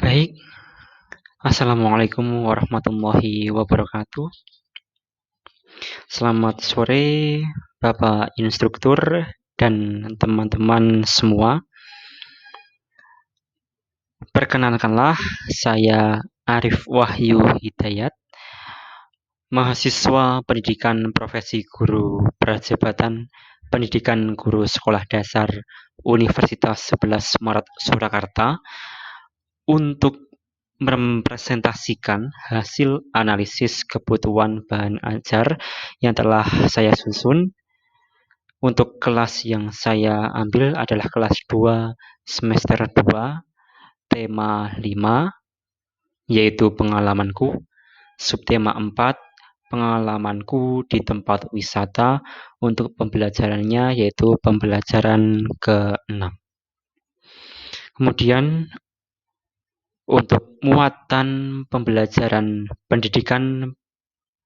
Baik, Assalamualaikum warahmatullahi wabarakatuh. Selamat sore, Bapak Instruktur dan teman-teman semua. Perkenalkanlah, saya Arif Wahyu Hidayat, mahasiswa pendidikan profesi guru Prajabatan Pendidikan Guru Sekolah Dasar Universitas 11 Maret Surakarta, untuk merepresentasikan hasil analisis kebutuhan bahan ajar yang telah saya susun. Untuk kelas yang saya ambil adalah kelas 2 semester 2, tema 5, yaitu pengalamanku. Subtema 4, pengalamanku di tempat wisata. Untuk pembelajarannya yaitu pembelajaran ke-6. Kemudian untuk muatan pembelajaran pendidikan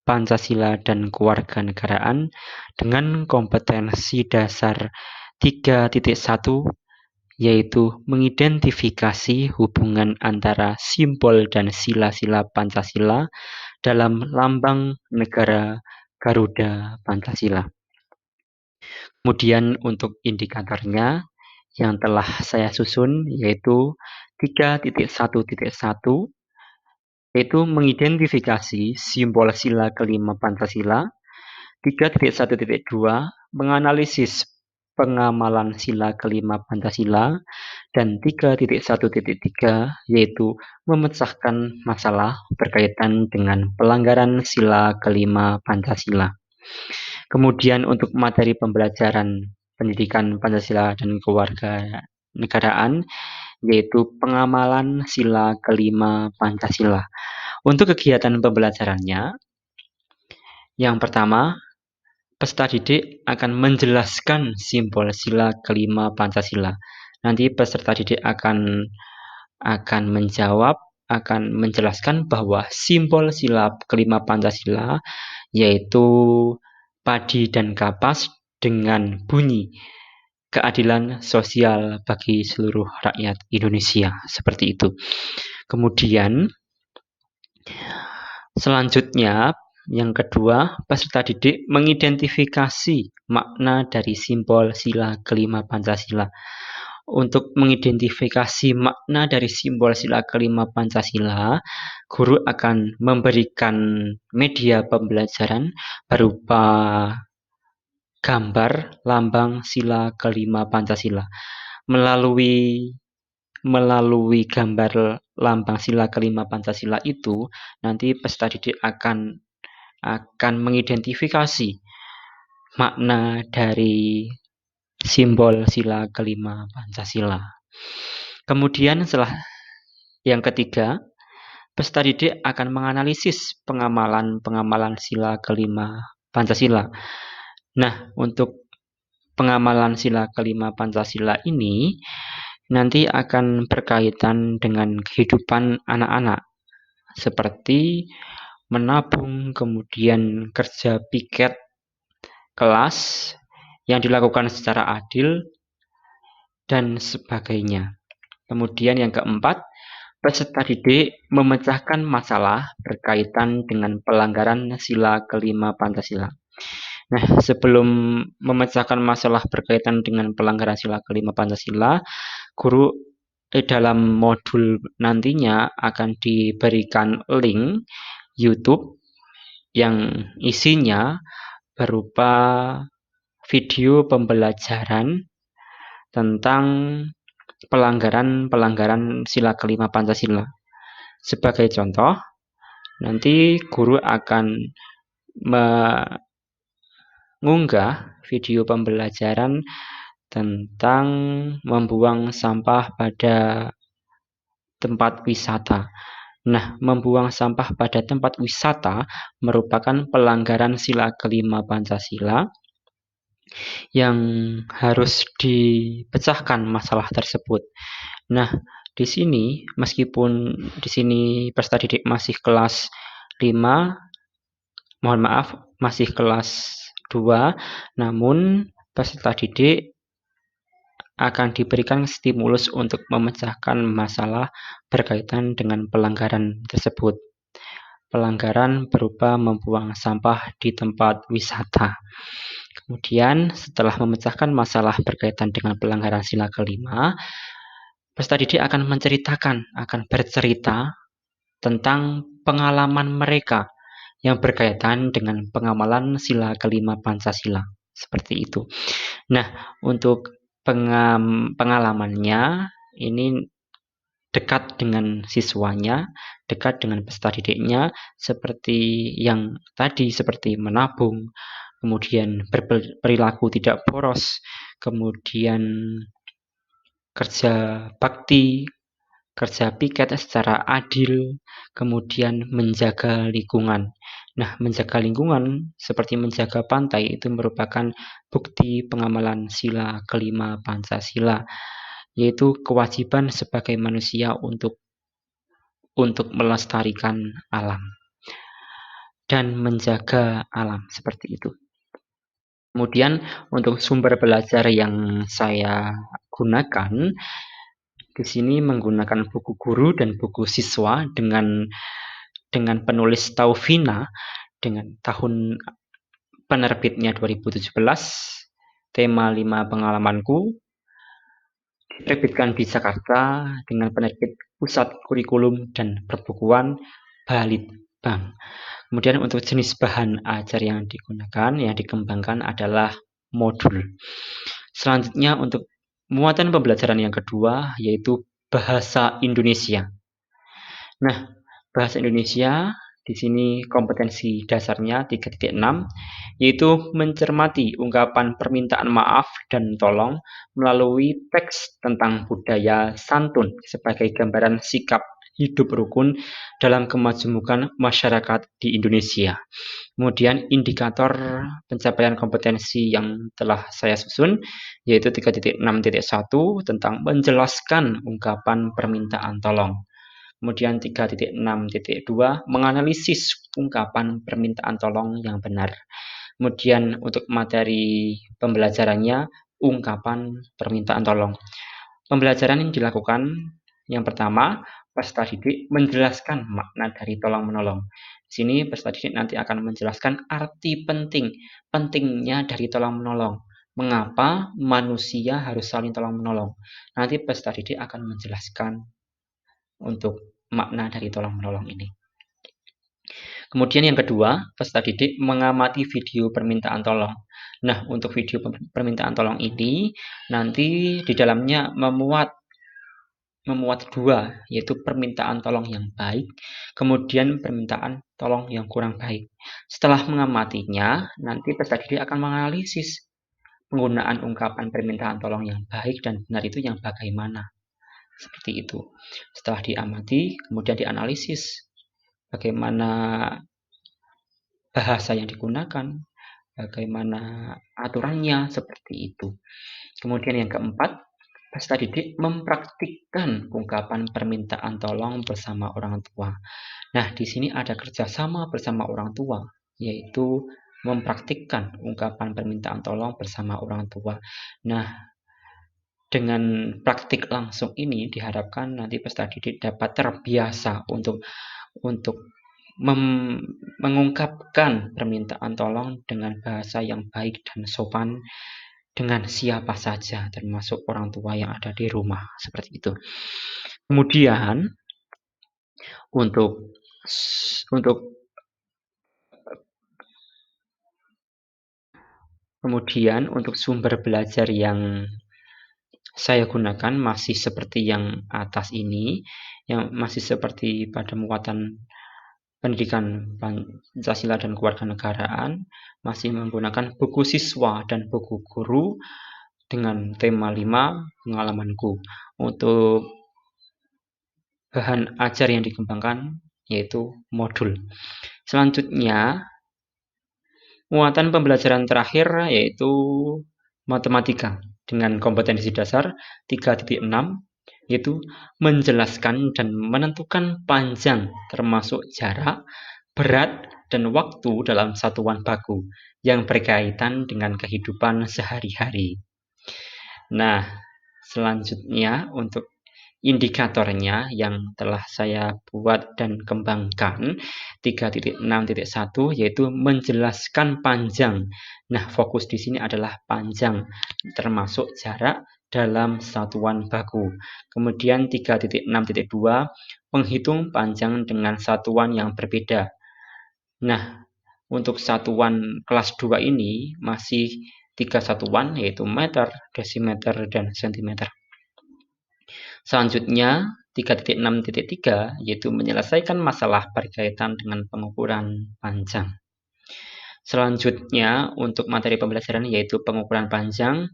Pancasila dan kewarganegaraan dengan kompetensi dasar 3.1, yaitu mengidentifikasi hubungan antara simbol dan sila-sila Pancasila dalam lambang negara Garuda Pancasila. Kemudian untuk indikatornya yang telah saya susun yaitu 3.1.1, yaitu mengidentifikasi simbol sila kelima Pancasila. 3.1.2, menganalisis pengamalan sila kelima Pancasila. Dan 3.1.3, yaitu memecahkan masalah berkaitan dengan pelanggaran sila kelima Pancasila. Kemudian untuk materi pembelajaran pendidikan Pancasila dan kewarganegaraan, yaitu pengamalan sila kelima Pancasila. Untuk kegiatan pembelajarannya, yang pertama, peserta didik akan menjelaskan simbol sila kelima Pancasila. Nanti peserta didik akan menjawab, akan menjelaskan bahwa simbol sila kelima Pancasila yaitu padi dan kapas dengan bunyi keadilan sosial bagi seluruh rakyat Indonesia, seperti itu. Kemudian selanjutnya, yang kedua, peserta didik mengidentifikasi makna dari simbol sila kelima Pancasila. Untuk mengidentifikasi makna dari simbol sila kelima Pancasila, guru akan memberikan media pembelajaran berupa gambar lambang sila kelima Pancasila. Melalui gambar lambang sila kelima Pancasila itu, nanti peserta didik akan mengidentifikasi makna dari simbol sila kelima Pancasila. Kemudian setelah yang ketiga, peserta didik akan menganalisis pengamalan sila kelima Pancasila. Nah, untuk pengamalan sila kelima Pancasila ini nanti akan berkaitan dengan kehidupan anak-anak, seperti menabung, kemudian kerja piket kelas yang dilakukan secara adil, dan sebagainya. Kemudian yang keempat, peserta didik memecahkan masalah berkaitan dengan pelanggaran sila kelima Pancasila. Nah, sebelum memecahkan masalah berkaitan dengan pelanggaran sila kelima Pancasila, guru dalam modul nantinya akan diberikan link YouTube yang isinya berupa video pembelajaran tentang pelanggaran sila kelima Pancasila. Sebagai contoh, nanti guru akan mengunggah video pembelajaran tentang membuang sampah pada tempat wisata. Nah, membuang sampah pada tempat wisata merupakan pelanggaran sila kelima Pancasila yang harus dipecahkan masalah tersebut. Nah, di sini meskipun di sini peserta didik masih kelas 5, masih kelas 2, namun peserta didik akan diberikan stimulus untuk memecahkan masalah berkaitan dengan pelanggaran tersebut. Pelanggaran berupa membuang sampah di tempat wisata. Kemudian setelah memecahkan masalah berkaitan dengan pelanggaran sila kelima, peserta didik akan bercerita tentang pengalaman mereka yang berkaitan dengan pengamalan sila kelima Pancasila. Seperti itu. Nah, untuk pengalamannya ini dekat dengan siswanya, dekat dengan peserta didiknya, seperti yang tadi, seperti menabung, kemudian berperilaku tidak boros, kemudian kerja bakti, kerja piket secara adil, kemudian menjaga lingkungan. Nah, menjaga lingkungan seperti menjaga pantai itu merupakan bukti pengamalan sila kelima Pancasila, yaitu kewajiban sebagai manusia untuk melestarikan alam dan menjaga alam, seperti itu. Kemudian untuk sumber belajar yang saya gunakan di sini menggunakan buku guru dan buku siswa dengan penulis Taufina dengan tahun penerbitnya 2017, tema 5 pengalamanku, diterbitkan di Jakarta dengan penerbit Pusat Kurikulum dan Perbukuan Balitbang. Kemudian untuk jenis bahan ajar yang digunakan, yang dikembangkan adalah modul. Selanjutnya untuk muatan pembelajaran yang kedua yaitu bahasa Indonesia. Nah, bahasa Indonesia di sini kompetensi dasarnya 3.6 yaitu mencermati ungkapan permintaan maaf dan tolong melalui teks tentang budaya santun sebagai gambaran sikap hidup rukun dalam kemajemukan masyarakat di Indonesia. Kemudian indikator pencapaian kompetensi yang telah saya susun yaitu 3.6.1 tentang menjelaskan ungkapan permintaan tolong. Kemudian 3.6.2 menganalisis ungkapan permintaan tolong yang benar. Kemudian untuk materi pembelajarannya ungkapan permintaan tolong. Pembelajaran yang dilakukan yang pertama, peserta didik menjelaskan makna dari tolong menolong. Di sini peserta didik nanti akan menjelaskan arti pentingnya dari tolong menolong. Mengapa manusia harus saling tolong menolong? Nanti peserta didik akan menjelaskan untuk makna dari tolong menolong ini. Kemudian yang kedua, peserta didik mengamati video permintaan tolong. Nah, untuk video permintaan tolong ini nanti di dalamnya memuat dua, yaitu permintaan tolong yang baik, kemudian permintaan tolong yang kurang baik. Setelah mengamatinya, nanti peserta didik akan menganalisis penggunaan ungkapan permintaan tolong yang baik dan benar itu yang bagaimana. Seperti itu. Setelah diamati, kemudian dianalisis bagaimana bahasa yang digunakan, bagaimana aturannya, seperti itu. Kemudian yang keempat, peserta didik mempraktikkan ungkapan permintaan tolong bersama orang tua. Nah, di sini ada kerjasama bersama orang tua, yaitu mempraktikkan ungkapan permintaan tolong bersama orang tua. Nah, dengan praktik langsung ini diharapkan nanti peserta didik dapat terbiasa untuk mengungkapkan permintaan tolong dengan bahasa yang baik dan sopan dengan siapa saja, termasuk orang tua yang ada di rumah, seperti itu. Kemudian untuk sumber belajar yang saya gunakan masih seperti yang atas ini, yang masih seperti pada muatan pendidikan Pancasila dan kewarganegaraan, masih menggunakan buku siswa dan buku guru dengan tema 5 pengalamanku. Untuk bahan ajar yang dikembangkan yaitu modul. Selanjutnya, muatan pembelajaran terakhir yaitu matematika dengan kompetensi dasar 3.6 yaitu menjelaskan dan menentukan panjang termasuk jarak, berat, dan waktu dalam satuan baku yang berkaitan dengan kehidupan sehari-hari. Nah, Selanjutnya untuk indikatornya yang telah saya buat dan kembangkan 3.6.1 yaitu menjelaskan panjang. Nah, fokus di sini adalah panjang termasuk jarak dalam satuan baku. Kemudian 3.6.2 menghitung panjang dengan satuan yang berbeda. Nah, untuk satuan kelas 2 ini masih 3 satuan yaitu meter, desimeter, dan sentimeter. Selanjutnya 3.6.3 yaitu menyelesaikan masalah berkaitan dengan pengukuran panjang. Selanjutnya untuk materi pembelajaran yaitu pengukuran panjang.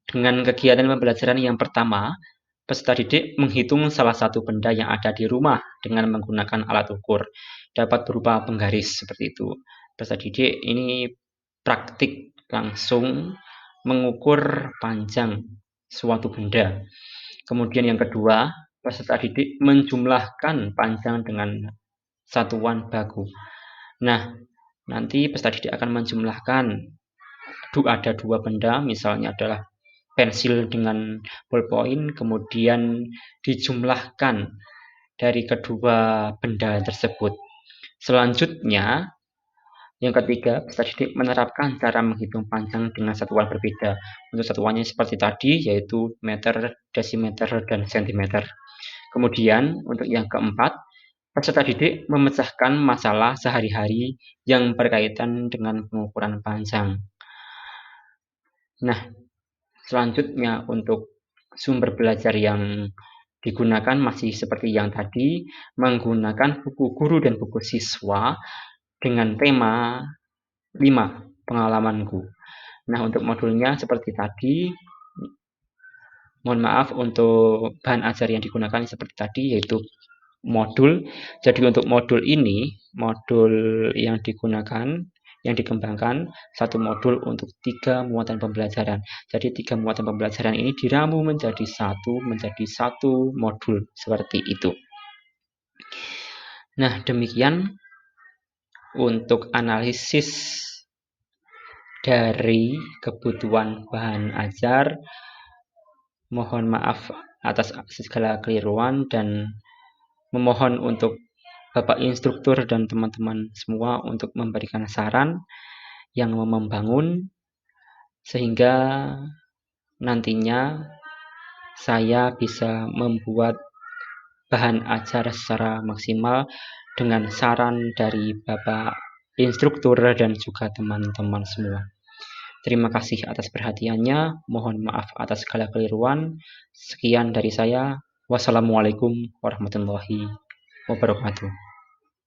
Dengan kegiatan pembelajaran yang pertama, peserta didik menghitung salah satu benda yang ada di rumah dengan menggunakan alat ukur. Dapat berupa penggaris seperti itu. Peserta didik ini praktik langsung mengukur panjang suatu benda. Kemudian yang kedua, peserta didik menjumlahkan panjang dengan satuan baku. Nah, nanti peserta didik akan menjumlahkan ada 2 benda, misalnya adalah pensil dengan ballpoint, kemudian dijumlahkan dari kedua benda tersebut. Selanjutnya, yang ketiga, peserta didik menerapkan cara menghitung panjang dengan satuan berbeda. Untuk satuannya seperti tadi, yaitu meter, desimeter, dan sentimeter. Kemudian, untuk yang keempat, peserta didik memecahkan masalah sehari-hari yang berkaitan dengan pengukuran panjang. Nah, selanjutnya untuk sumber belajar yang digunakan masih seperti yang tadi, menggunakan buku guru dan buku siswa dengan tema 5 pengalamanku. Nah, untuk modulnya seperti tadi, mohon maaf untuk bahan ajar yang digunakan seperti tadi yaitu modul. Jadi untuk modul ini, modul yang digunakan, yang dikembangkan, satu modul untuk 3 muatan pembelajaran. Jadi 3 muatan pembelajaran ini diramu menjadi satu modul seperti itu. Nah, demikian untuk analisis dari kebutuhan bahan ajar. Mohon maaf atas segala keliruan dan memohon untuk Bapak instruktur dan teman-teman semua untuk memberikan saran yang membangun sehingga nantinya saya bisa membuat bahan ajar secara maksimal dengan saran dari Bapak instruktur dan juga teman-teman semua. Terima kasih atas perhatiannya. Mohon maaf atas segala keliruan. Sekian dari saya. Wassalamualaikum warahmatullahi wabarakatuh.